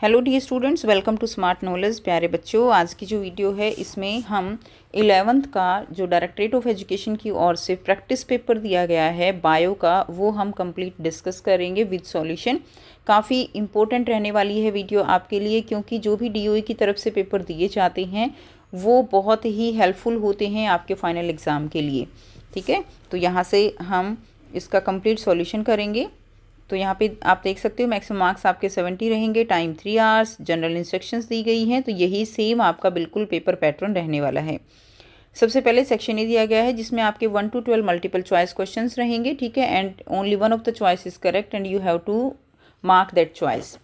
Hello dear students, welcome to smart knowledge. प्यारे बच्चों, आज की जो वीडियो है इसमें हम 11th का जो डायरेक्टरेट ऑफ एजुकेशन की ओर से प्रैक्टिस पेपर दिया गया है बायो का, वो हम कंप्लीट डिस्कस करेंगे विद सॉल्यूशन। काफ़ी इम्पोर्टेंट रहने वाली है वीडियो आपके लिए, क्योंकि जो भी डीओई की तरफ से पेपर दिए जाते हैं वो बहुत ही हेल्पफुल होते हैं आपके फाइनल एग्ज़ाम के लिए। ठीक है, तो यहाँ से हम इसका कंप्लीट सॉल्यूशन करेंगे। तो यहाँ पे आप देख सकते हो मैक्सिमम मार्क्स आपके 70 रहेंगे, टाइम 3 आवर्स, जनरल इंस्ट्रक्शंस दी गई हैं। तो यही सेम आपका बिल्कुल पेपर पैटर्न रहने वाला है। सबसे पहले सेक्शन ए दिया गया है जिसमें आपके 1 to 12 मल्टीपल चॉइस क्वेश्चंस रहेंगे। ठीक है, and only one of the choice is correct and you have to mark that choice.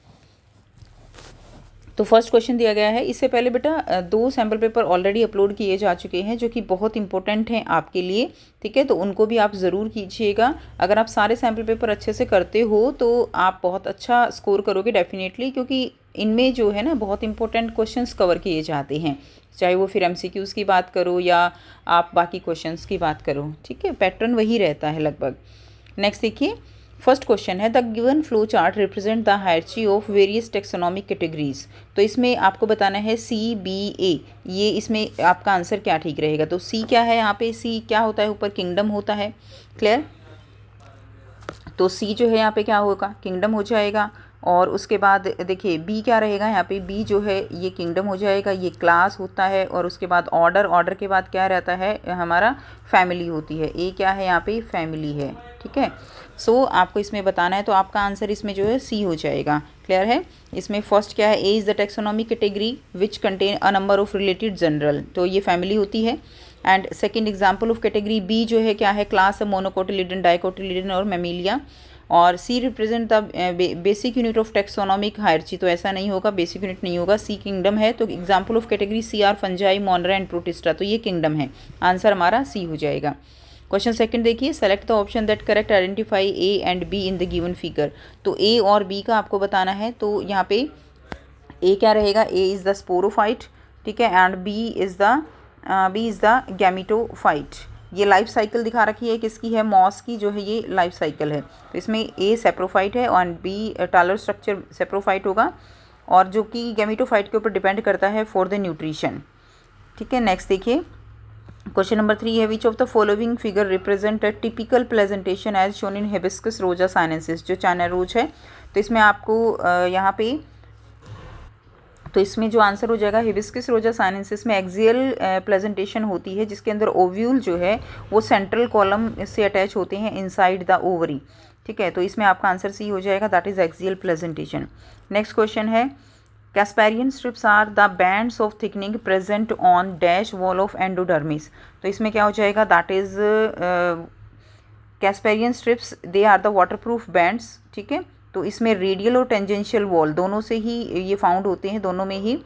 तो फर्स्ट क्वेश्चन दिया गया है। इससे पहले बेटा 2 सैम्पल पेपर ऑलरेडी अपलोड किए जा चुके हैं जो कि बहुत इंपॉर्टेंट हैं आपके लिए। ठीक है, तो उनको भी आप ज़रूर कीजिएगा। अगर आप सारे सैम्पल पेपर अच्छे से करते हो तो आप बहुत अच्छा स्कोर करोगे डेफिनेटली, क्योंकि इनमें जो है ना बहुत इंपॉर्टेंट क्वेश्चंस कवर किए जाते हैं, चाहे वो फिर एमसीक्यूज़ की बात करो या आप बाकी क्वेश्चंस की बात करो। ठीक है, पैटर्न वही रहता है लगभग। नेक्स्ट देखिए, फर्स्ट क्वेश्चन है the given flow chart represent the hierarchy of various taxonomic categories. तो इसमें आपको बताना है CBA, ये इसमें आपका आंसर क्या ठीक रहेगा। तो सी क्या है यहाँ पे, सी क्या होता है, ऊपर किंगडम होता है। क्लियर, तो सी जो है यहाँ पे क्या होगा, किंगडम हो जाएगा। और उसके बाद देखिए बी क्या रहेगा यहाँ पे, बी जो है ये किंगडम हो जाएगा, ये क्लास होता है। और उसके बाद ऑर्डर, ऑर्डर के बाद क्या रहता है हमारा, फैमिली होती है। ए क्या है यहाँ पे, फैमिली है। ठीक है, सो आपको इसमें बताना है, तो आपका आंसर इसमें जो है सी हो जाएगा। क्लियर है, इसमें फर्स्ट क्या है, A is the taxonomic category which contain a number of related genera, तो ये फैमिली होती है। And second example of category B जो है क्या है, क्लास मोनोकोटिलिडन, डाइकोटिलिडन और मेमिलिया। और C represent the basic unit of taxonomic hierarchy, तो ऐसा नहीं होगा, बेसिक यूनिट नहीं होगा, सी किंगडम है। तो example of category C are fungi, monera and protista, तो ये किंगडम है। आंसर हमारा सी हो जाएगा। क्वेश्चन सेकंड देखिए, select the option that correct identify A and B in the given figure. तो ए और बी का आपको बताना है। तो यहाँ पे ए क्या रहेगा, ए इज़ द स्पोरोफाइट। ठीक है, and B is the gametophyte. ये लाइफ साइकिल दिखा रखी है, किसकी है, मॉस की जो है ये लाइफ साइकिल है। तो इसमें ए सेप्रोफाइट है और बी टालर स्ट्रक्चर सेप्रोफाइट होगा, और जो कि गैमिटोफाइट के ऊपर डिपेंड करता है फॉर द न्यूट्रिशन। ठीक है, नेक्स्ट देखिए, क्वेश्चन नंबर 3 है which of the following figure represent a typical presentation as shown in hibiscus rosa sinensis, जो चाइना रोज है। तो इसमें आपको यहाँ पे, तो इसमें जो आंसर हो जाएगा हिबिस्कस रोजा साइनेंसिस में एक्सियल प्रेजेंटेशन होती है, जिसके अंदर ओव्यूल जो है वो सेंट्रल कॉलम से अटैच होते हैं इनसाइड द ओवरी। ठीक है, तो इसमें आपका आंसर सी हो जाएगा, that is axial presentation. Next question है casparian strips are the bands of thickening present on dash wall of endodermis. तो इसमें क्या हो जाएगा, that is casparian strips they are the waterproof bands. ठीक है, तो इसमें रेडियल और टेंजेंशियल वॉल दोनों से ही ये फाउंड होते हैं, दोनों में ही।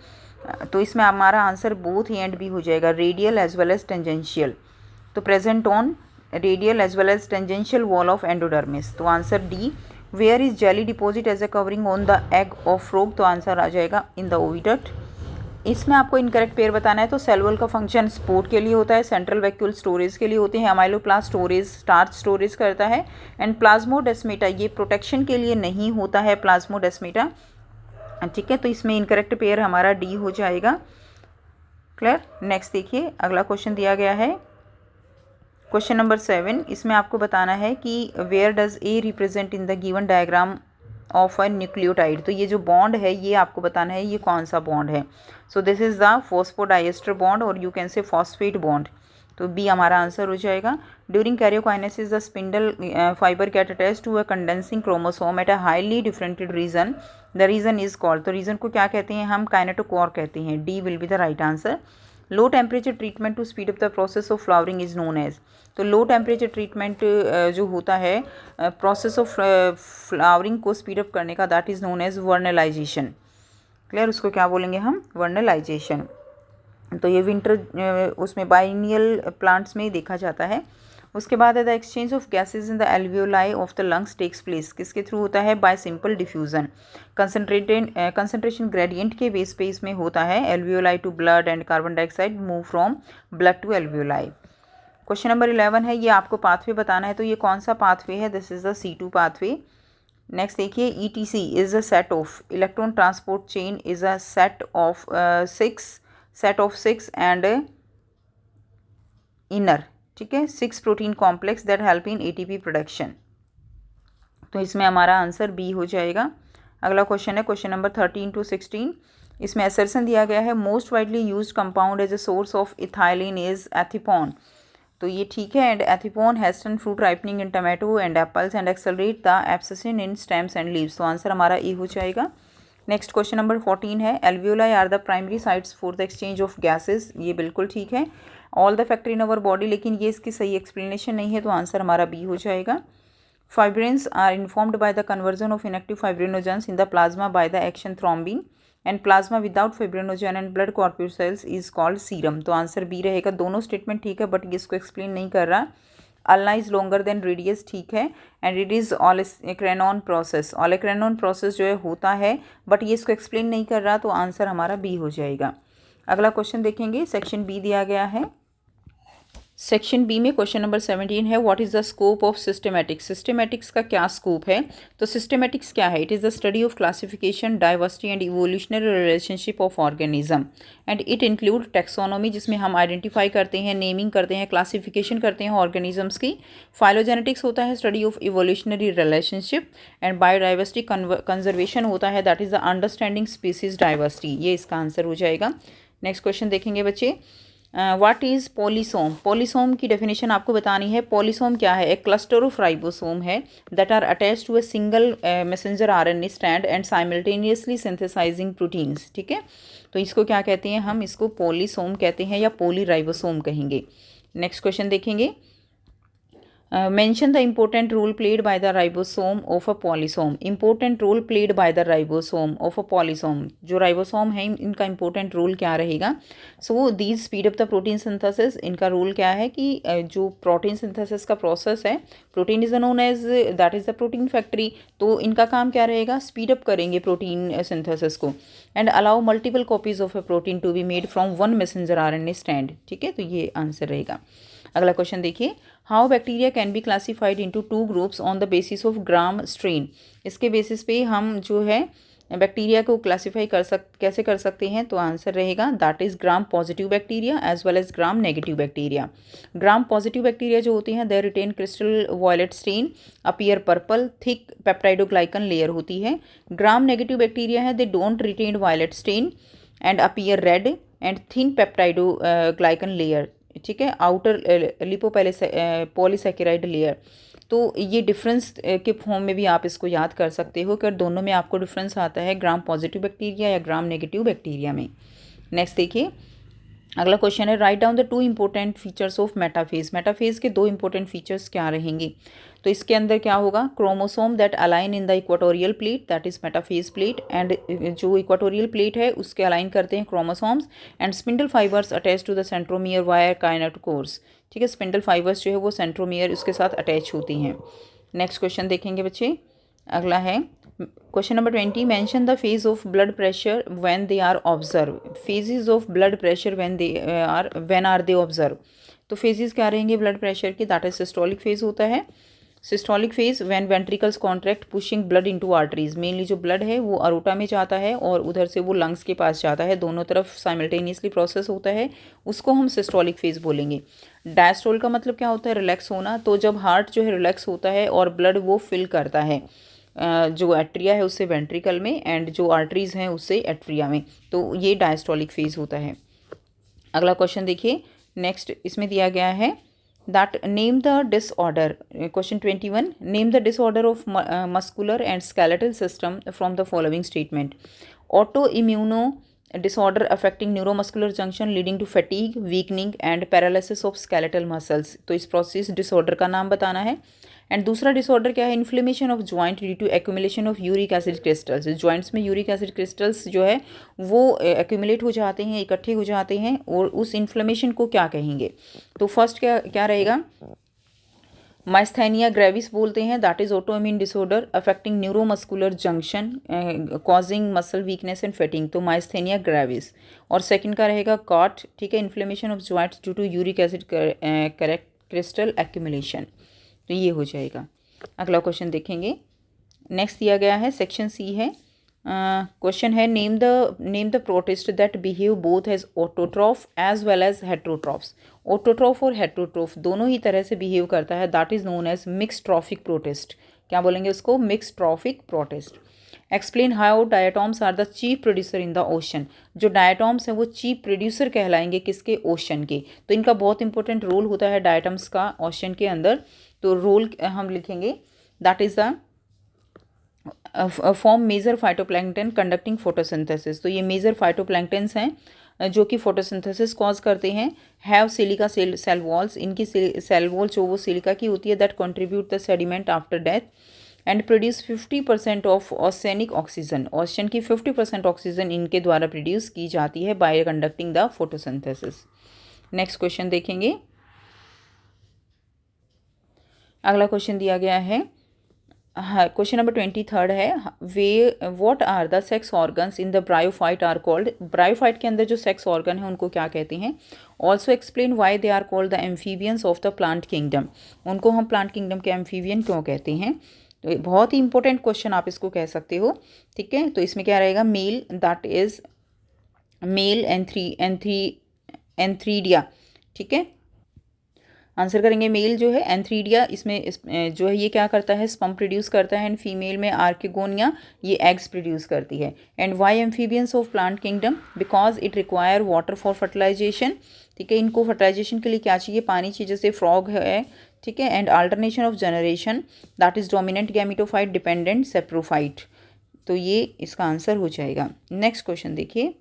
तो इसमें हमारा आंसर बोथ एंड भी हो जाएगा, radial as well as tangential. तो present on radial as well as tangential wall of endodermis. तो answer D. Where is jelly deposit as a covering on the egg of frog. तो answer आ जाएगा in the oviduct. इसमें आपको incorrect pair बताना है। तो सेल वॉल का फंक्शन स्पोर्ट के लिए होता है, सेंट्रल वैक्यूल स्टोरेज के लिए होते हैं, अमाइलोप्लास्ट स्टोरेज स्टार्च स्टोरेज करता है, एंड प्लाज्मोडेस्मेटा ये प्रोटेक्शन के लिए नहीं होता है, प्लाज्मोडेस्मेटा। ठीक है, तो इसमें इनकरेक्ट पेयर हमारा डी हो जाएगा। क्लियर, नेक्स्ट देखिए, अगला क्वेश्चन दिया गया है क्वेश्चन नंबर 7। इसमें आपको बताना है कि where does A represent in the given diagram of a nucleotide. तो ये जो बॉन्ड है ये आपको बताना है ये कौन सा बॉन्ड है। So this is the phosphodiester bond, और you can say phosphate bond. तो बी हमारा आंसर हो जाएगा। During karyokinesis the spindle fibre get attach to a condensing chromosome at a highly differentiated region, the region is called. तो region को क्या कहते हैं हम, काइनेटोकोर कहते हैं। D will be the right answer. Low temperature treatment to speed up the process of flowering is known as. तो low temperature treatment जो होता है प्रोसेस ऑफ फ्लावरिंग को स्पीड अप करने का, that is known as vernalisation. Clear, उसको क्या बोलेंगे हम, वर्नलाइजेशन। तो ये विंटर उसमें बाइनियल प्लांट्स में देखा जाता है। उसके बाद है the exchange of gases in the alveoli of the lungs takes place, किसके थ्रू होता है, by simple diffusion. Concentration gradient के बेस पे इसमें होता है, alveoli to blood and carbon dioxide move from blood to alveoli. Question number 11 है, ये आपको पाथवे बताना है। तो ये कौन सा पाथवे है, this is the C2 pathway. Next देखिए, ETC is a set of electron transport chain is a set of six and inner, ठीक है, 6 protein complex that help in ATP production. तो इसमें हमारा आंसर बी हो जाएगा। अगला क्वेश्चन है क्वेश्चन नंबर 13 to 16। इसमें असर्शन दिया गया है most widely used compound as a source of ethylene is ethephon. तो ये ठीक है। And ethephon hastens fruit ripening in tomato and apples and accelerate the abscission in stems and leaves. तो answer हमारा ए हो जाएगा। नेक्स्ट क्वेश्चन नंबर 14 है alveoli are the primary sites for the exchange of gases. ये बिल्कुल ठीक है। All the factor in our body, लेकिन ये इसकी सही एक्सप्लेनेशन नहीं है, तो आंसर हमारा बी हो जाएगा। Fibrins are informed by the conversion of inactive fibrinogens in the plasma by the action thrombin and plasma without fibrinogen and blood corpuscles is called serum। तो आंसर बी रहेगा। दोनों statement ठीक है but ये इसको explain नहीं कर रहा। Ulna is longer than radius, ठीक है। And it is olecranon process. Olecranon process जो है होता है बट ये इसको एक्सप्लेन नहीं कर रहा, तो आंसर हमारा बी हो जाएगा। अगला क्वेश्चन देखेंगे, सेक्शन बी दिया गया है। सेक्शन बी में क्वेश्चन नंबर 17 है what is the scope of systematics. Systematics का क्या स्कोप है? तो सिस्टमेटिक्स क्या है? It is the study of classification, diversity and evolutionary relationship of organism and it include taxonomy, जिसमें हम आइडेंटिफाई करते हैं, नेमिंग करते हैं, क्लासिफिकेशन करते हैं ऑर्गेनिजम्स की। फाइलोजेनेटिक्स होता है study of evolutionary relationship and biodiversity conservation होता है that is the understanding species diversity. ये इसका आंसर हो जाएगा। नेक्स्ट क्वेश्चन देखेंगे बच्चे, व्हाट इज़ पॉलीसोम। पॉलीसोम की डेफिनेशन आपको बतानी है। पॉलीसोम क्या है? एक क्लस्टर ऑफ राइबोसोम है that are attach to a single messenger RNA strand and simultaneously synthesising proteins, ठीक है। तो इसको क्या कहते हैं? हम इसको पॉलीसोम कहते हैं या पॉलीराइबोसोम कहेंगे। नेक्स्ट क्वेश्चन देखेंगे, mention the important role played by the ribosome of a polysome. Important role played by the ribosome of a polysome, जो राइबोसोम है इनका इंपॉर्टेंट रोल क्या रहेगा? So these speed up the protein synthesis. इनका role क्या है कि जो प्रोटीन सिंथेसिस का प्रोसेस है, protein is known as that is the protein factory, तो इनका काम क्या रहेगा? स्पीड अप करेंगे प्रोटीन सिंथेसिस को and allow multiple copies of a protein to be made from one messenger RNA strand, ठीक है। तो ये आंसर रहेगा। अगला क्वेश्चन देखिए, how bacteria can be classified into 2 groups on the basis of gram stain. इसके basis पे हम जो है बैक्टीरिया को क्लासीफाई कैसे कर सकते हैं? तो आंसर रहेगा that is gram positive bacteria as well as gram negative bacteria. Gram positive bacteria जो होती हैं they retain crystal violet stain, appear purple, thick peptidoglycan layer होती है। ग्राम नेगेटिव बैक्टीरिया है they don't retain violet stain and appear red and thin peptidoglycan layer, ठीक है, outer polysaccharide layer. तो ये डिफरेंस के फॉर्म में भी आप इसको याद कर सकते हो कि दोनों में आपको डिफरेंस आता है ग्राम पॉजिटिव बैक्टीरिया या ग्राम नेगेटिव बैक्टीरिया में। नेक्स्ट देखिए, अगला क्वेश्चन है write down the 2 important features of metaphase. Metaphase के 2 इंपॉर्टेंट फीचर्स क्या रहेंगे? तो इसके अंदर क्या होगा? Chromosome that align in the equatorial plate that is metaphase plate, and जो इक्वाटोरियल प्लेट है उसके अलाइन करते हैं chromosomes and spindle fibres attach to the centromere via kinetochores, ठीक है। स्पिंडल फाइबर्स जो है वो सेंट्रोमियर उसके साथ अटैच होती हैं। नेक्स्ट क्वेश्चन देखेंगे बच्चे, अगला है question number 20, mention the phase of blood pressure when they are observe. Phases of blood pressure when are they observe. तो फेजेस क्या रहेंगे ब्लड प्रेशर के? दैट इज सिस्टोलिक फेज होता है। Systolic phase when ventricles contract pushing blood into arteries. Mainly जो blood है वो aorta में जाता है और उधर से वो लंग्स के पास जाता है, दोनों तरफ साइमल्टेनियसली प्रोसेस होता है, उसको हम सिस्टोलिक फेज बोलेंगे। डायस्टोल का मतलब क्या होता है? रिलैक्स होना। तो जब हार्ट जो है रिलैक्स होता है और ब्लड वो फिल करता है जो एट्रिया है उससे वेंट्रिकल में एंड जो आर्टरीज हैं उससे एट्रिया में, तो ये डायस्टोलिक फेज होता है। अगला क्वेश्चन देखिए, नेक्स्ट इसमें दिया गया है that name the disorder. Question 21, name the disorder of muscular and skeletal system from the following statement. Auto immuno disorder affecting neuromuscular junction leading to fatigue, weakening and paralysis of skeletal muscles. तो इस process disorder का नाम बताना है। And दूसरा disorder क्या है? Inflammation of joint due to accumulation of uric acid crystals. Joints में यूरिक एसिड क्रिस्टल्स जो है वो एक्यूमुलेट हो जाते हैं, इकट्ठे हो जाते हैं, और उस इन्फ्लेमेशन को क्या कहेंगे? तो फर्स्ट क्या रहेगा? माइस्थेनिया ग्रेविस बोलते हैं, that is autoimmune disorder affecting neuromuscular junction causing muscle weakness and fatigue, तो माइस्थेनिया ग्रेविस। और सेकंड का रहेगा कॉट, ठीक है, inflammation of joints due to uric acid crystal accumulation, तो ये हो जाएगा। अगला क्वेश्चन देखेंगे, नेक्स्ट दिया गया है सेक्शन सी है, क्वेश्चन है name the protist that behave both as autotroph as well as heterotrophs. Autotroph और हेट्रोट्रॉफ दोनों ही तरह से बिहेव करता है, that is known as mixotrophic protist. क्या बोलेंगे उसको? Mixotrophic protist. Explain how diatoms are the chief producer in the ocean. जो डायटॉम्स हैं वो चीफ प्रोड्यूसर कहलाएंगे किसके? ओशन के। तो इनका बहुत इंपॉर्टेंट रोल होता है डायटॉम्स का ओशन के अंदर। तो रोल हम लिखेंगे that is the form major phytoplankton conducting photosynthesis. तो ये मेजर फाइटोप्लैंक्टन्स हैं जो कि फोटोसिंथेसिस कॉज करते हैं। हैव सिलिका सेल वॉल्स, इनकी सेल वॉल जो वो सिलिका की होती है, that contribute the sediment after death and produce 50% of organic oxygen. Oxygen की 50% ऑक्सीजन इनके द्वारा प्रोड्यूस की जाती है bye conducting the photosynthesis. Next question देखेंगे। अगला क्वेश्चन दिया गया है, क्वेश्चन नंबर 23 है, way what are the sex organs in the bryophyte are called. Bryophyte के अंदर जो सेक्स ऑर्गन है उनको क्या कहते हैं? Also explain why they are called the amphibians of the plant kingdom. उनको हम प्लांट किंगडम के एम्फीबियन क्यों कहते हैं? तो बहुत ही इंपॉर्टेंट क्वेश्चन आप इसको कह सकते हो, ठीक है। तो इसमें क्या रहेगा? Male, that is male antheridia, ठीक है। आंसर करेंगे मेल जो है एंथ्रीडिया, इसमें जो है ये क्या करता है? स्पर्म प्रोड्यूस करता है। एंड फीमेल में आर्किगोनिया, ये एग्स प्रोड्यूस करती है। And why amphibians of plant kingdom? Because it require water for fertilisation, ठीक है। इनको फर्टिलाइजेशन के लिए क्या चाहिए? पानी चाहिए, जैसे फ्रॉग है, ठीक है। And alternation of generation, that is dominant gametophyte dependent saprophyte. तो ये इसका आंसर हो जाएगा। नेक्स्ट क्वेश्चन देखिए।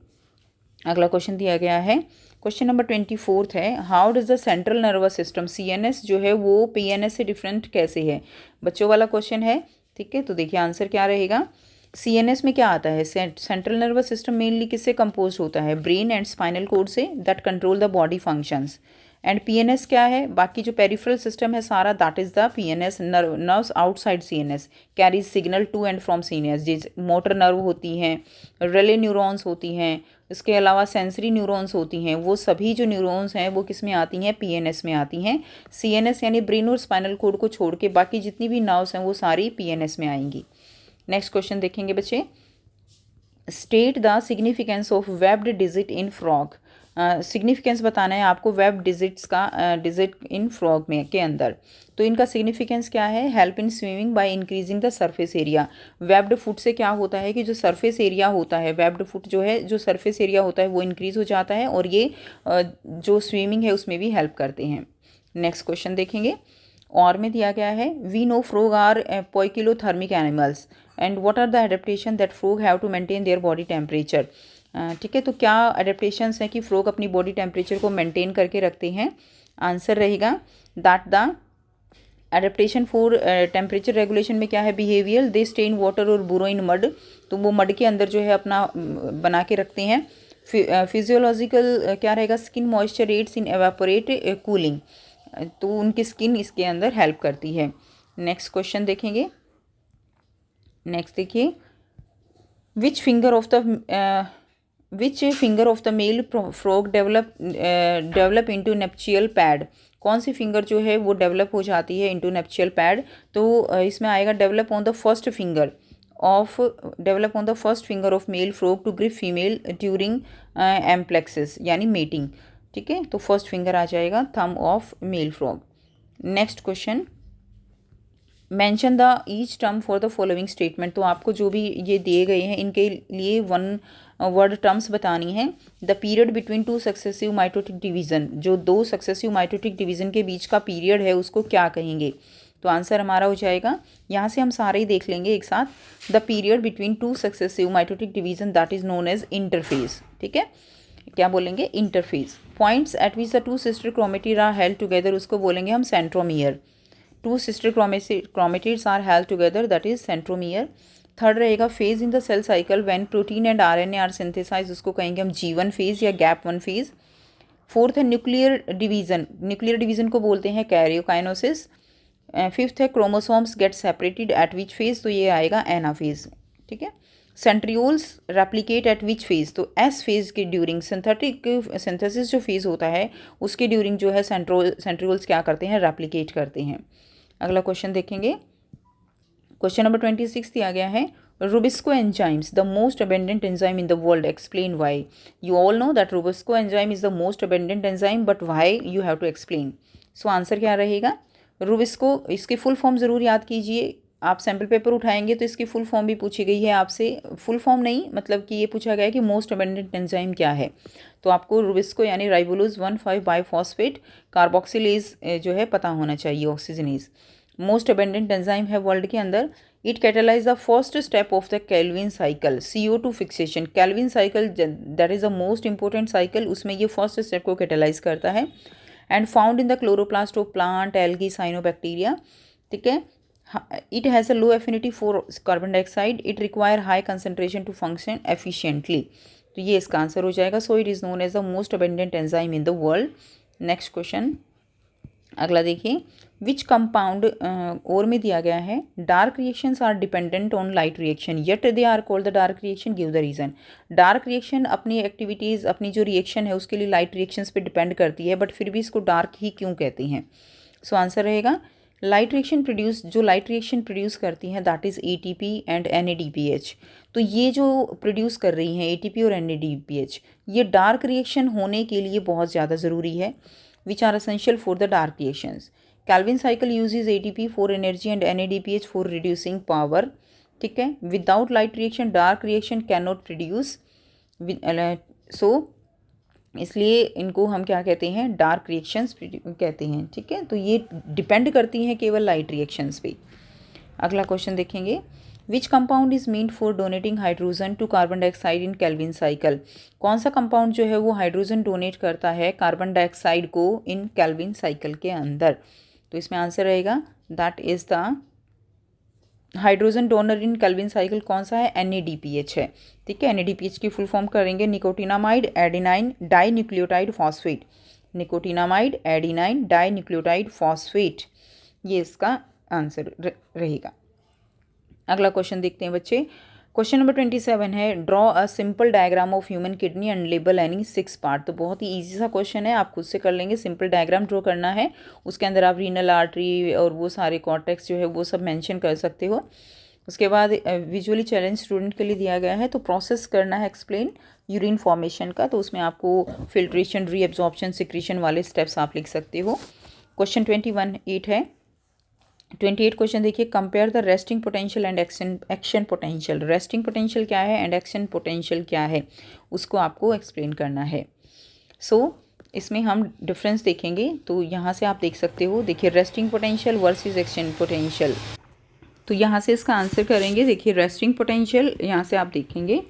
अगला क्वेश्चन दिया गया है, क्वेश्चन नंबर 24 है, how does the central nervous system CNS जो है वो PNS से डिफरेंट कैसे है? बच्चों वाला क्वेश्चन है, ठीक है। तो देखिए आंसर क्या रहेगा। CNS में क्या आता है? सेंट्रल नर्वस सिस्टम मेनली किससे कंपोज होता है? ब्रेन एंड स्पाइनल कोड से, that control the body functions. And PNS क्या है? बाकी जो पेरिफेरल सिस्टम है सारा, that is the PNS nerves outside CNS carries signal to and from CNS। जैसे मोटर नर्व होती हैं, रिले न्यूरॉन्स होती हैं, इसके अलावा सेंसरी न्यूरॉन्स होती हैं, वो सभी जो न्यूरॉन्स हैं वो किस में आती हैं? PNS में आती हैं। CNS यानी ब्रेन और स्पाइनल कोड को छोड़ के बाकी जितनी भी नर्व्स हैं वो सारी PNS में आएंगी। नेक्स्ट क्वेश्चन देखेंगे बच्चे। State the significance of webbed digit in frog. Significance बताना है आपको वेब डिजिट्स का, डिजिट इन फ्रॉग में के अंदर। तो इनका सिग्निफिकेंस क्या है? Help in swimming by increasing the surface area. Webbed foot से क्या होता है कि जो सरफेस एरिया होता है, वेब्ड फुट जो है, जो सरफेस एरिया होता है वो इंक्रीज हो जाता है और ये जो स्विमिंग है उसमें भी हेल्प करते हैं। नेक्स्ट क्वेश्चन देखेंगे। और में दिया गया है, we know frog are poikilothermic animals and what are the adaptation that frog have to maintain their body temperature. ठीक है। तो क्या एडेप्टेशंस हैं कि फ्रॉग अपनी बॉडी टेम्परेचर को मेंटेन करके रखते हैं? आंसर रहेगा that the adaptation for temperature regulation में क्या है? Behaviour, they stay in water और बुरो इन मड। तो वो मड के अंदर जो है अपना बना के रखते हैं। फिजियोलॉजिकल क्या रहेगा? स्किन मॉइस्चर रेट्स इन एवापोरेट कूलिंग। तो उनकी स्किन इसके अंदर हेल्प करती है। नेक्स्ट क्वेश्चन देखेंगे। नेक्स्ट देखिए, which finger of the male frog develop into nuptial pad. कौन सी फिंगर जो है वो डेवलप हो जाती है इनटू नेप्चियल पैड? तो इसमें आएगा develop on the first finger of male frog to grip female during amplexus यानी मेटिंग, ठीक है। तो फर्स्ट फिंगर आ जाएगा thumb of male frog. Next question, mention the each term for the following statement. तो आपको जो भी ये दिए गए हैं इनके लिए वन वर्ड टर्म्स बतानी है। The period between two successive mitotic division, जो दो सक्सेसिव माइटोटिक डिवीजन के बीच का पीरियड है उसको क्या कहेंगे? तो आंसर हमारा हो जाएगा, यहाँ से हम सारे ही देख लेंगे एक साथ। The period between two successive mitotic division that is known as interphase, ठीक है। क्या बोलेंगे? Interphase. Points at which the two sister chromatid are held together, उसको बोलेंगे हम centromere. Two sister chromatids are held together, that is centromere. Third रहेगा phase in the cell cycle when protein and RNA are synthesize, उसको कहेंगे हम G1 phase या gap 1 phase. Fourth है nuclear division, nuclear division को बोलते हैं कैरियोकाइनोसिस। Fifth है chromosomes get separated at which phase, तो ये आएगा एनाफेज, ठीक है। Centrioles replicate eight which phase, तो S फेज के ड्यूरिंग सिंथेटिक सिंथेसिस जो फेज होता है उसके ड्यूरिंग जो है सेंट्रियोल्स क्या करते हैं? रेप्लिकेट करते हैं। अगला क्वेश्चन देखेंगे। क्वेश्चन नंबर 26 दिया गया है, Rubisco enzymes, the most abundant enzyme in the world. Explain why. You all know that Rubisco enzyme is the most abundant enzyme, but why you have to explain. So answer क्या रहेगा? Rubisco, इसकी full form ज़रूर याद कीजिए। आप sample paper उठाएंगे तो इसकी फुल फॉर्म भी पूछी गई है आपसे। फुल फॉर्म नहीं, मतलब कि ये पूछा गया है कि मोस्ट अबेंडेंट एंजाइम क्या है। तो आपको रुबिस्को यानी राइबोलोज 1,5 बाइफॉस्फेट कार्बोक्सिलेज जो है पता होना चाहिए, ऑक्सीजनेज। मोस्ट अबेंडेंट एंजाइम है वर्ल्ड के अंदर। It catalyse the first step of the Calvin cycle, CO2 fixation. Calvin cycle that is the most important cycle, उसमें ये फर्स्ट स्टेप को कैटेलाइज करता है। And found in the chloroplast of plant, algae, cyanobacteria. ठीक है। It has a low affinity for carbon dioxide. It require high concentration to function efficiently. तो ये इसका आंसर हो जाएगा। So it is known as the most abundant enzyme in the world. Next question. अगला देखिए, which compound और में दिया गया है, dark reactions are dependent on light reaction yet they are called the dark reaction, give the reason. Dark reaction अपनी activities, अपनी जो रिएक्शन है उसके लिए लाइट रिएक्शंस पे डिपेंड करती है, बट फिर भी इसको डार्क ही क्यों कहते हैं। सो आंसर रहेगा, लाइट रिएक्शन प्रोड्यूस, जो लाइट रिएक्शन प्रोड्यूस करती हैं that is ATP and NADPH। तो ये जो प्रोड्यूस कर रही हैं ATP और NADPH, ये डार्क रिएक्शन होने के लिए बहुत ज़्यादा ज़रूरी है। Which are essential for the dark reactions. Calvin cycle uses ATP for energy and NADPH for reducing power. ठीक है। Without light reaction dark reaction can not produce. So इसलिए इनको हम क्या कहते हैं, डार्क रिएक्शंस कहते हैं। ठीक है। तो ये डिपेंड करती हैं केवल लाइट रिएक्शंस पे। अगला क्वेश्चन देखेंगे, which compound is meant for donating hydrogen to carbon dioxide in Calvin cycle. कौन सा कंपाउंड जो है वो हाइड्रोजन डोनेट करता है कार्बन डाइऑक्साइड को इन कैल्विन साइकिल के अंदर। तो इसमें आंसर रहेगा that is the hydrogen donor in Calvin cycle कौन सा है, NADPH है। ठीक है। NADPH की फुल फॉर्म करेंगे nicotinamide adenine di nucleotide phosphate. Nicotinamide adenine di nucleotide phosphate, ये इसका आंसर रहेगा। अगला क्वेश्चन देखते हैं बच्चे। क्वेश्चन नंबर 27 है, draw a simple diagram of human kidney and label any 6 part. तो बहुत ही इजी सा क्वेश्चन है, आप खुद से कर लेंगे। सिंपल डायग्राम ड्रॉ करना है, उसके अंदर आप रीनल आर्टरी और वो सारे कॉर्टेक्स जो है वो सब मेंशन कर सकते हो। उसके बाद विजुअली चैलेंज स्टूडेंट के लिए दिया गया है, तो प्रोसेस करना है एक्सप्लेन यूरिन फॉर्मेशन का। तो उसमें आपको फिल्ट्रेशन, रीएब्जॉर्प्शन, सिक्रीशन वाले स्टेप्स आप लिख सकते हो। क्वेश्चन 21 है। 28 क्वेश्चन देखिए, compare the resting potential and action potential. Resting potential क्या है एंड एक्शन पोटेंशियल क्या है, उसको आपको एक्सप्लेन करना है। सो इसमें हम डिफरेंस देखेंगे। तो यहाँ से आप देख सकते हो, देखिए resting potential versus action potential. तो यहाँ से इसका आंसर करेंगे। देखिए रेस्टिंग पोटेंशियल, यहाँ से आप देखेंगे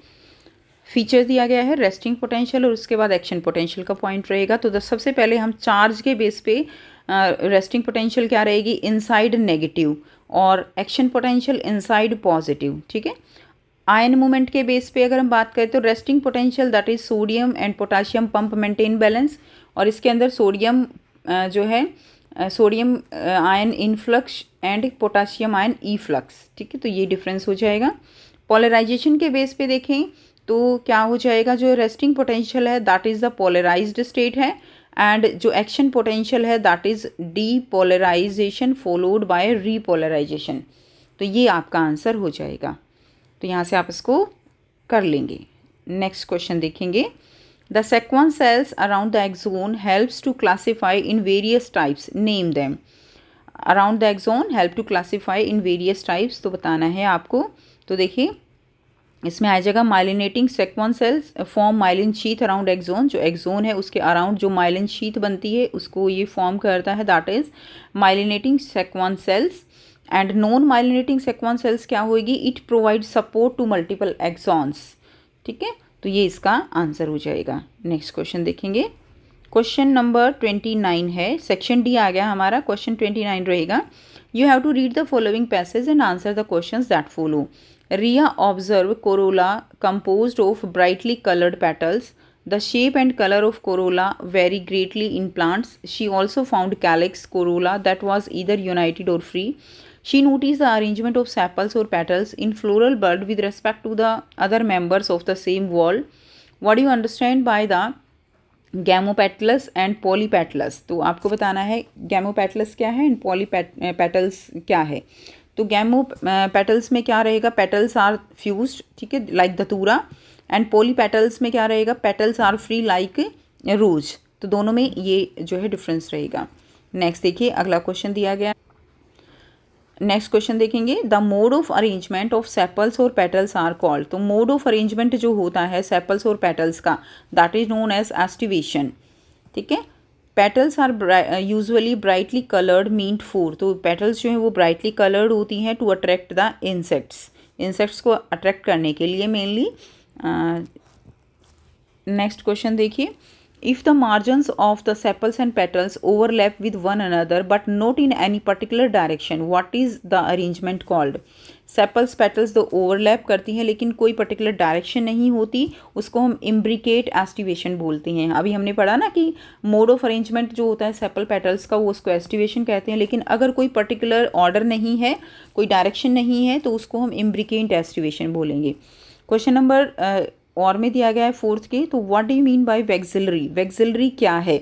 फीचर दिया गया है रेस्टिंग पोटेंशियल और उसके बाद एक्शन पोटेंशियल का पॉइंट रहेगा। तो सबसे पहले हम चार्ज के बेस पे रेस्टिंग पोटेंशियल क्या रहेगी, इनसाइड नेगेटिव, और एक्शन पोटेंशियल इनसाइड पॉजिटिव। ठीक है। आयन मूवमेंट के बेस पे अगर हम बात करें तो resting potential that is sodium and potassium pump maintain balance, और इसके अंदर सोडियम जो है sodium ion influx and potassium ion efflux. ठीक है। तो ये डिफरेंस हो जाएगा। पोलराइजेशन के बेस पे देखें तो क्या हो जाएगा, जो रेस्टिंग पोटेंशियल है that is the polarized state है, एंड जो एक्शन पोटेंशियल है that is depolarization followed by repolarization. तो ये आपका आंसर हो जाएगा। तो यहाँ से आप इसको कर लेंगे। नेक्स्ट क्वेश्चन देखेंगे, the Schwann cells around the axon helps to classify in various types, name them. Around the axon help to classify in various types, तो बताना है आपको। तो देखिए इसमें आ जाएगा myelinating Schwann cells form myelin sheath around axon. जो एक्सोन है उसके अराउंड जो माइलिन शीथ बनती है उसको ये फॉर्म करता है, that is myelinating Schwann cells. And non myelinating Schwann cells क्या होगी, it provide support to multiple axons. ठीक है। तो ये इसका आंसर हो जाएगा। नेक्स्ट क्वेश्चन देखेंगे, क्वेश्चन नंबर 29 है, सेक्शन डी आ गया हमारा। क्वेश्चन 29 रहेगा, you have to read the following passage and answer the questions that follow. Rhea observed corolla composed of brightly colored petals. The shape and color of corolla vary greatly in plants. She also found calyx corolla that was either united or free. She noticed the arrangement of sepals or petals in floral bud with respect to the other members of the same whorl. What do you understand by the gamopetalous and polypetalous. तो आपको बताना है gamopetalous क्या है and पॉलीपेटल्स क्या है। तो गैमो petals में क्या रहेगा, पेटल्स आर फ्यूज्ड, ठीक है, लाइक धतूरा। एंड पोली पेटल्स में क्या रहेगा, पेटल्स आर फ्री लाइक रोज। तो दोनों में ये जो है डिफरेंस रहेगा। नेक्स्ट देखिए अगला क्वेश्चन दिया गया, नेक्स्ट क्वेश्चन देखेंगे, the mode of arrangement of sepals और पेटल्स आर कॉल्ड। तो मोड ऑफ अरेंजमेंट जो होता है सेपल्स और पेटल्स का, that is known as aestivation, ठीक है। Petals are usually brightly coloured meet food. तो पेटल्स जो है वो ब्राइटली कलर्ड होती हैं to attract the insects, insects को अट्रैक्ट करने के लिए मेनली। नेक्स्ट क्वेश्चन देखिए, if the margins of the sepals and petals overlap with one another but not in any particular direction, what is the arrangement called? Sepals petals तो overlap करती हैं लेकिन कोई पर्टिकुलर डायरेक्शन नहीं होती, उसको हम इम्ब्रिकेट एस्टिवेशन बोलते हैं। अभी हमने पढ़ा ना कि मोड ऑफ अरेंजमेंट जो होता है सेपल पेटल्स का वो उसको एस्टिवेशन कहते हैं, लेकिन अगर कोई पर्टिकुलर ऑर्डर नहीं है, कोई डायरेक्शन नहीं है, तो उसको हम इम्ब्रिकेट एस्टिवेशन बोलेंगे। क्वेश्चन नंबर और में दिया गया है फोर्थ के, तो what do you mean by vexillary, vexillary क्या है?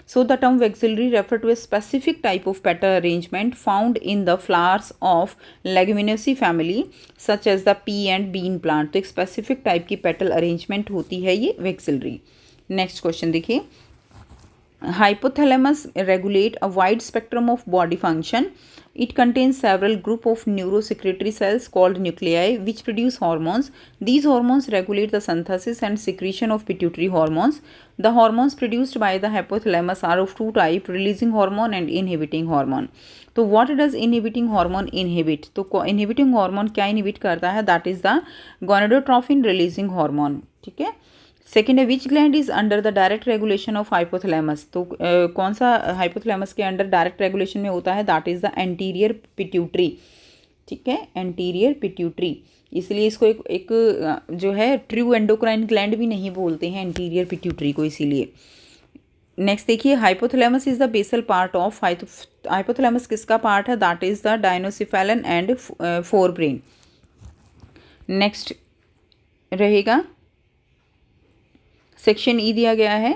So the term vexillary refer to a specific type of petal arrangement found in the flowers of Leguminosae family such as the pea and bean plant. तो एक specific type की petal arrangement होती है ये vexillary. Next question देखिए, hypothalamus regulate a wide spectrum of body function. It contains several group of neurosecretory cells called nuclei which produce hormones. These hormones regulate the synthesis and secretion of pituitary hormones. The hormones produced by the hypothalamus are of two types, releasing hormone and inhibiting hormone. तो what does inhibiting hormone inhibit? तो inhibiting hormone क्या inhibit करता है? That is the gonadotrophin releasing hormone, ठीक है। Second है, विच gland is under the direct regulation of hypothalamus. तो कौन सा हाइपोथैलेमस के अंडर डायरेक्ट रेगुलेशन में होता है? That is the anterior pituitary, ठीक है, एंटीरियर पिट्यूटरी। इसलिए इसको एक जो है ट्रू एंडोक्राइन ग्लैंड भी नहीं बोलते हैं एंटीरियर पिट्यूटरी को, इसीलिए। नेक्स्ट देखिए, hypothalamus is the basal part of, hypothalamus किसका पार्ट है? That is the diencephalon and forebrain. Next रहेगा सेक्शन ई दिया गया है,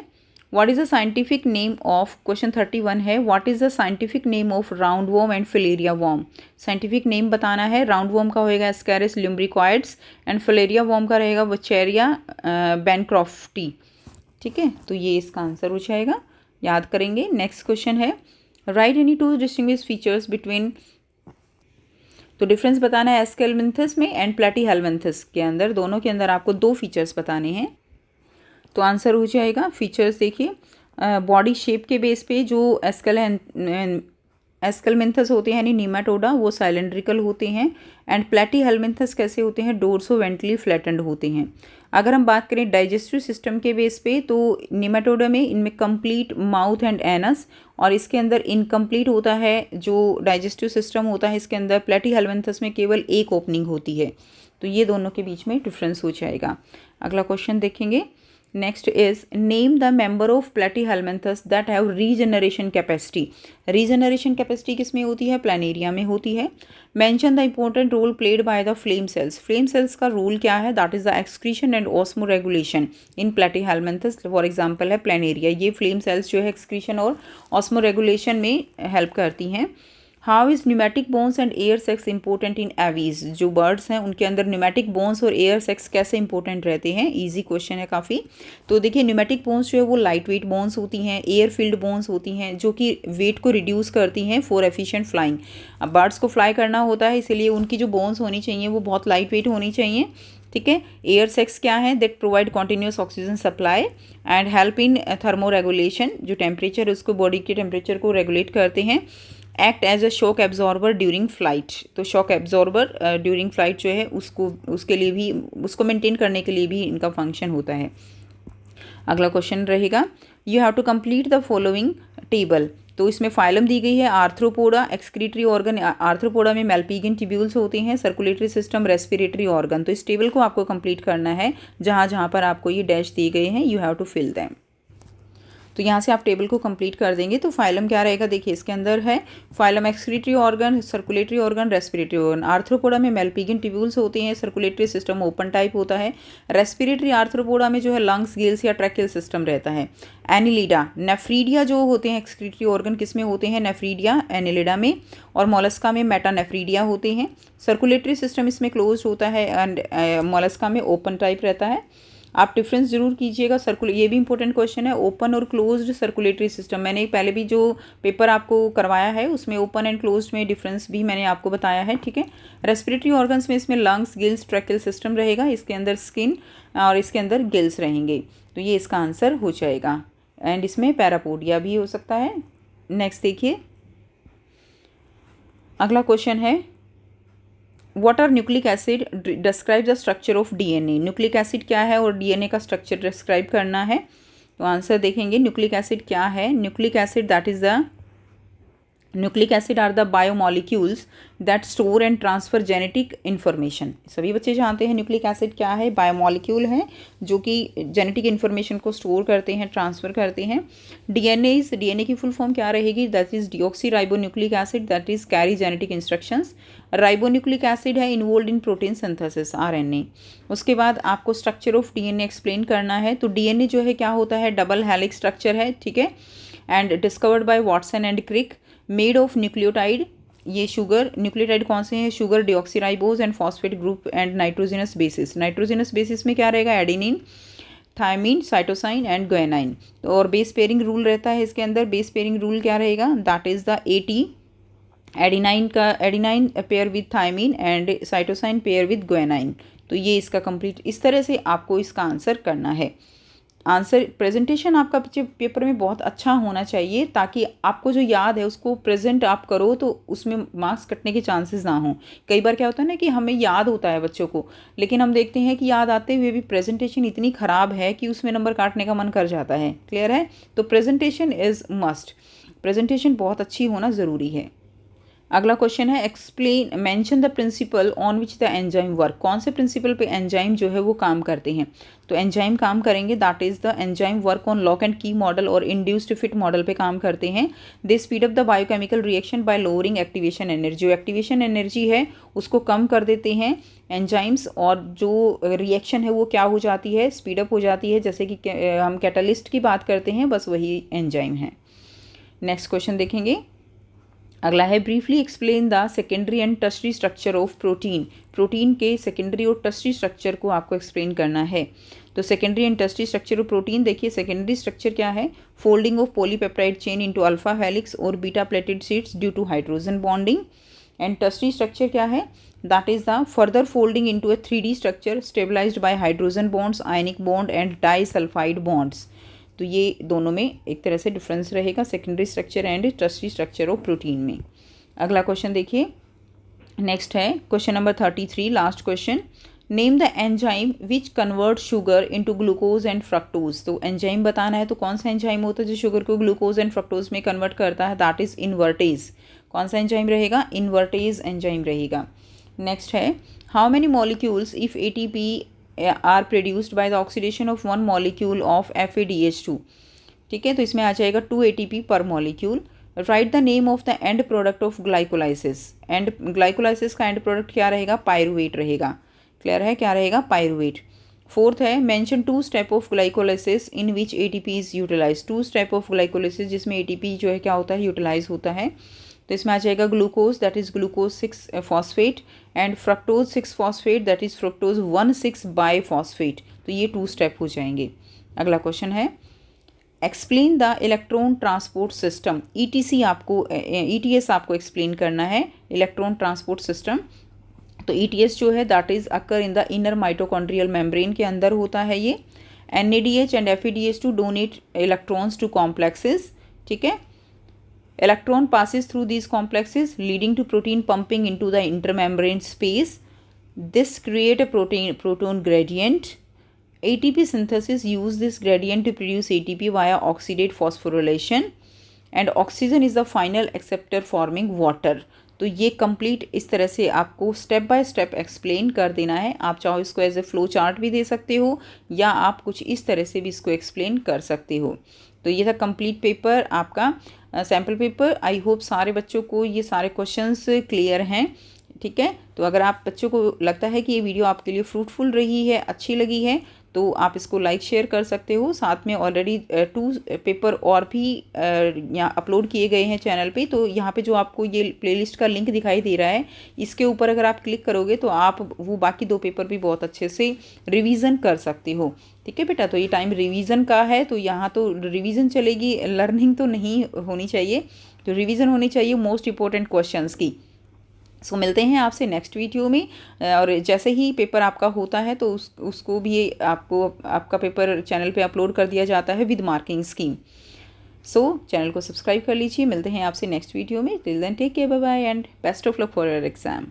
what is the scientific name of, question 31 है, what is the scientific name of roundworm and filaria worm. Scientific name बताना है। Roundworm का होएगा Ascaris lumbricoides and filaria worm का रहेगा वचेरिया बैनक्रॉफ्टी, ठीक है। तो ये इसका आंसर हो जाएगा, याद करेंगे। नेक्स्ट क्वेश्चन है, right any two distinguish features between, तो डिफरेंस बताना है एस्केलमिंथस में एंड प्लेटीहेलमिंथस के अंदर, दोनों के अंदर आपको दो फीचर्स बताने हैं। तो आंसर हो जाएगा, फीचर्स देखिए, बॉडी शेप के बेस पे जो एस्केलमिंथस होते हैं यानी नीमाटोडा वो साइलेंड्रिकल होते हैं, एंड प्लेटीहेलमिंथस कैसे होते हैं? डोर्सो वेंट्रली फ्लैटेंड होते हैं। अगर हम बात करें डाइजेस्टिव सिस्टम के बेस पे, तो नीमाटोडा में इनमें कंप्लीट माउथ एंड एनस, और इसके अंदर इनकम्प्लीट होता है जो डाइजेस्टिव सिस्टम होता है इसके अंदर। प्लेटीहेलमिंथस में केवल एक ओपनिंग होती है। तो ये दोनों के बीच में डिफरेंस हो जाएगा। अगला क्वेश्चन देखेंगे, next is name the member of platyhelminthes that have regeneration capacity. Regeneration capacity किस में होती है? प्लानेरिया में होती है। Mention the important role played by the flame cells. Flame cells का रोल क्या है? That is the excretion and osmoregulation in platyhelminthes. For example है प्लानेरिया, ये फ्लेम सेल्स जो है एक्सक्रीशन और ऑस्मो रेगुलेशन में हेल्प करती हैं। How is pneumatic bones and air sacs important in aves. जो बर्ड्स हैं उनके अंदर न्यूमेटिक बोन्स और एयर सेक्स कैसे इंपॉर्टेंट रहते हैं? इजी क्वेश्चन है काफ़ी। तो देखिए, न्यूमेटिक बोन्स जो है वो लाइट वेट बोन्स होती हैं, एयर फील्ड बोन्स होती हैं जो कि वेट को रिड्यूस करती हैं फॉर एफिशिएंट फ्लाइंग। अब बर्ड्स को फ्लाई करना होता है, इसलिए उनकी जो बोन्स होनी चाहिए वो बहुत लाइट वेट होनी चाहिए, ठीक है। एयर सेक्स क्या है? That provide continuous oxygen supply and help in thermo regulation. जो टेम्परेचर उसको बॉडी के टेम्परेचर को रेगुलेट करते हैं। Act as a shock absorber during flight. तो शॉक एब्जॉर्बर ड्यूरिंग फ्लाइट जो है उसके लिए भी, उसको मेंटेन करने के लिए भी इनका फंक्शन होता है। अगला क्वेश्चन रहेगा, you have to complete the following table. तो इसमें फाइलम दी गई है आर्थ्रोपोडा, एक्सक्रीटरी ऑर्गन, आर्थ्रोपोडा में मेल्पिगियन ट्यूब्यूल्स होते हैं, सर्कुलेटरी सिस्टम, रेस्पिरेटरी ऑर्गन। तो इस टेबल को आपको कंप्लीट करना है, जहाँ जहाँ पर आपको ये डैश दिए गए हैं, you have to fill them. तो यहाँ से आप टेबल को कंप्लीट कर देंगे। तो फाइलम क्या रहेगा, देखिए इसके अंदर है phylum excretory organ, circulatory organ, respiratory organ. Arthropoda में मेलपिगियन ट्यूब्यूल्स होते हैं, सर्कुलेटरी सिस्टम ओपन टाइप होता है। रेस्पिरेटरी आर्थ्रोपोडा में जो है लंग्स, गिल्स या ट्रैकियल सिस्टम रहता है। एनिलिडा, नेफ्रीडिया जो होते हैं एक्सक्रीटरी ऑर्गन किस में होते हैं, नेफ्रीडिया, एनिलिडा में। और मोलस्का में मेटानेफ्रीडिया होते हैं। सर्कुलेटरी सिस्टम इसमें क्लोज होता है एंड मोलस्का में ओपन टाइप रहता है। आप डिफरेंस जरूर कीजिएगा। ये भी इंपॉर्टेंट क्वेश्चन है, ओपन और क्लोज्ड सर्कुलेटरी सिस्टम। मैंने पहले भी जो पेपर आपको करवाया है उसमें ओपन एंड क्लोज्ड में डिफरेंस भी मैंने आपको बताया है, ठीक है। रेस्पिरेटरी ऑर्गन्स में इसमें लंग्स, गिल्स, ट्रैकियल सिस्टम रहेगा, इसके अंदर स्किन और इसके अंदर गिल्स रहेंगे। तो ये इसका आंसर हो जाएगा। एंड इसमें पैरापोडिया भी हो सकता है। नेक्स्ट देखिए, अगला क्वेश्चन है what are nucleic acid, describe the structure of DNA. Nucleic acid क्या है और डीएनए का स्ट्रक्चर डिस्क्राइब करना है। तो आंसर देखेंगे, न्यूक्लिक एसिड क्या है। Nucleic acid that is the nucleic acid are the biomolecules that store and transfer genetic information. सभी बच्चे जानते हैं न्यूक्लिक एसिड क्या है, बायोमॉलिक्यूल है जो कि जेनेटिक इन्फॉर्मेशन को स्टोर करते हैं, ट्रांसफर करते हैं। डीएनए की फुल फॉर्म क्या रहेगी, that is deoxyribonucleic acid that is carry genetic instructions. Ribonucleic acid है involve in protein synthesis, RNA. उसके बाद आपको स्ट्रक्चर ऑफ डीएनए एक्सप्लेन करना है। तो डीएनए जो है क्या होता है, डबल हेलिक्स स्ट्रक्चर है, ठीक है। And discovered by Watson and Crick, made of nucleotide. ये शुगर न्यूक्लियोटाइड कौन से हैं, sugar, deoxyribose and phosphate group and nitrogenous bases. Nitrogenous bases में क्या रहेगा, adenine, thymine, cytosine and guanine. तो और बेस पेयरिंग रूल रहता है इसके अंदर। बेस पेयरिंग रूल क्या रहेगा, that is the AT. Adenine pair with thymine and cytosine pair with guanine. तो ये इसका कंप्लीट, इस तरह से आपको इसका आंसर करना है। आंसर प्रेजेंटेशन आपका पेपर में बहुत अच्छा होना चाहिए ताकि आपको जो याद है उसको प्रेजेंट आप करो तो उसमें मार्क्स कटने के चांसेस ना हो। कई बार क्या होता है ना कि हमें याद होता है बच्चों को, लेकिन हम देखते हैं कि याद आते हुए भी प्रेजेंटेशन इतनी ख़राब है कि उसमें नंबर काटने का मन कर जाता है। क्लियर है। तो प्रेजेंटेशन इज़ मस्ट, प्रेजेंटेशन बहुत अच्छी होना ज़रूरी है। अगला क्वेश्चन है explain mention the principal on which the enzyme work. कौन से प्रिंसिपल पे एंजाइम जो है वो काम करते हैं। तो एंजाइम काम करेंगे, that is the enzyme work on lock and key model और इंड्यूस्ड फिट मॉडल पे काम करते हैं। They speed up the biochemical reaction by lowering activation energy. जो एक्टिवेशन एनर्जी है उसको कम कर देते हैं एंजाइम्स, और जो रिएक्शन है वो क्या हो जाती है, स्पीड अप हो जाती है। जैसे कि हम कैटलिस्ट की बात करते हैं, बस वही एंजाइम है। नेक्स्ट क्वेश्चन देखेंगे, अगला है briefly explain the secondary and tertiary structure of protein. Protein के सेकेंडरी और टर्शरी स्ट्रक्चर को आपको एक्सप्लेन करना है। तो secondary and tertiary structure of protein देखिए, सेकेंडरी स्ट्रक्चर क्या है, folding of polypeptide chain into alpha helix और beta pleated sheets due to hydrogen bonding. And tertiary structure क्या है, that is the further folding into a 3D structure stabilized by hydrogen bonds, ionic bond and disulphide bonds. तो ये दोनों में एक तरह से डिफरेंस रहेगा secondary structure and tertiary structure of protein में। अगला क्वेश्चन देखिए, नेक्स्ट है question number 33, last question. Name the enzyme which convert sugar into glucose and fructose. तो एंजाइम बताना है, तो कौन सा एंजाइम होता है जो शुगर को ग्लूकोज एंड फ्रक्टोज में कन्वर्ट करता है, दैट इज इन्वर्टेज। कौन सा एंजाइम रहेगा, इन्वर्टेज एंजाइम रहेगा। नेक्स्ट है how many molecules of ATP are produced by the oxidation of one molecule of FADH2। ठीक है, तो इसमें आ जाएगा 2 ATP पर molecule. Write the name of the end product of glycolysis. End glycolysis का एंड प्रोडक्ट क्या रहेगा, पायरुवेट रहेगा। क्लियर है, क्या रहेगा, पायरुवेट। फोर्थ है mention 2 step of glycolysis in which ATP is utilize. 2 step of glycolysis जिसमें ATP जो है क्या होता है, यूटिलाइज होता है। तो इसमें आ जाएगा glucose, that is glucose 6 phosphate, and fructose 6 phosphate, that is fructose 1,6 bi phosphate. तो ये 2 स्टेप हो जाएंगे। अगला क्वेश्चन है explain the electron transport system. ETS आपको एक्सप्लेन करना है, इलेक्ट्रॉन ट्रांसपोर्ट सिस्टम। तो ETS जो है that is occur in the inner mitochondrial membrane के अंदर होता है ये। NADH and FADH2 donate electrons to complexes. ठीक है, electron passes through these complexes leading to protein pumping into the intermembrane space. This create a proton gradient. ATP synthesis use this gradient to produce ATP via oxidate phosphorylation, and oxygen is the final acceptor forming water. तो ये complete इस तरह से आपको step by step explain कर देना है। आप चाहो इसको एज ए फ्लो चार्ट भी दे सकते हो या आप कुछ इस तरह से भी इसको एक्सप्लेन कर सकते हो। तो ये था कंप्लीट पेपर आपका सैम्पल पेपर। आई होप सारे बच्चों को ये सारे क्वेश्चंस क्लियर हैं, ठीक है। तो अगर आप बच्चों को लगता है कि ये वीडियो आपके लिए फ्रूटफुल रही है, अच्छी लगी है, तो आप इसको लाइक शेयर कर सकते हो। साथ में ऑलरेडी 2 पेपर और भी यहाँ अपलोड किए गए हैं चैनल पे। तो यहाँ पे जो आपको ये प्लेलिस्ट का लिंक दिखाई दे रहा है, इसके ऊपर अगर आप क्लिक करोगे तो आप वो बाकी 2 पेपर भी बहुत अच्छे से रिवीजन कर सकते हो, ठीक है बेटा। तो ये टाइम रिवीजन का है, तो यहाँ तो रिवीजन चलेगी, लर्निंग तो नहीं होनी चाहिए। तो रिवीजन होनी चाहिए मोस्ट इंपॉर्टेंट क्वेश्चंस की। सो मिलते हैं आपसे नेक्स्ट वीडियो में। और जैसे ही पेपर आपका होता है तो उसको भी आपको आपका पेपर चैनल पे अपलोड कर दिया जाता है with marking scheme. So channel को सब्सक्राइब कर लीजिए। मिलते हैं आपसे नेक्स्ट वीडियो में। Till then take care, bye bye and best of luck for your exam.